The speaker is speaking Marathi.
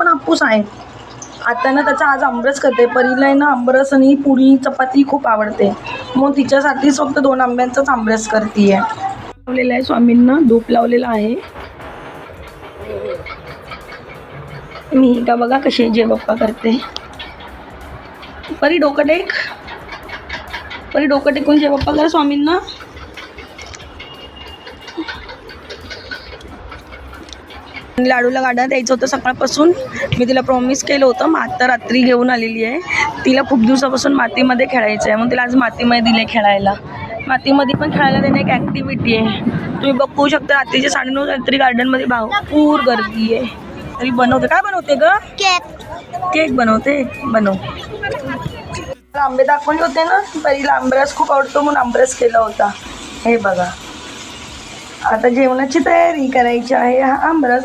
पण हापूस आहे. आता ना त्याचा आज आमरस करते. परीला आहे ना आमरस आणि पुरी चपाती खूप आवडते, मग तिच्यासाठीच फक्त 2 आंब्यांचाच आमरस करते आहे. लावलेला आहे स्वामींना, धूप लावलेला आहे. मी का बघा कशी जय बाप्पा करते. परी डोकं टेक, परी डोकं टेकून जय बाप्पा कर स्वामींना. लाडूला गाडा द्यायचं होतं सकाळपासून, मी तिला प्रॉमिस केलं होतं. मग आता रात्री घेऊन आलेली आहे. तिला खूप दिवसापासून मातीमध्ये खेळायचं आहे, मग तिला आज मातीमध्ये दिले खेळायला. मातीमध्ये पण खेळायला देणं एक ॲक्टिव्हिटी आहे. तुम्ही बघू शकता रात्रीचे 9:30 तरी गार्डनमध्ये भरपूर गर्दी आहे. तरी बनवते. काय बनवते ग? केक बनवते. बनव. आंबे दाखवले होते ना, परीला आंबरस खूप आवडतो म्हणून आंबरस केला होता. हे बघा, आता जेवणाची तयारी करायची आहे. हा आंबरस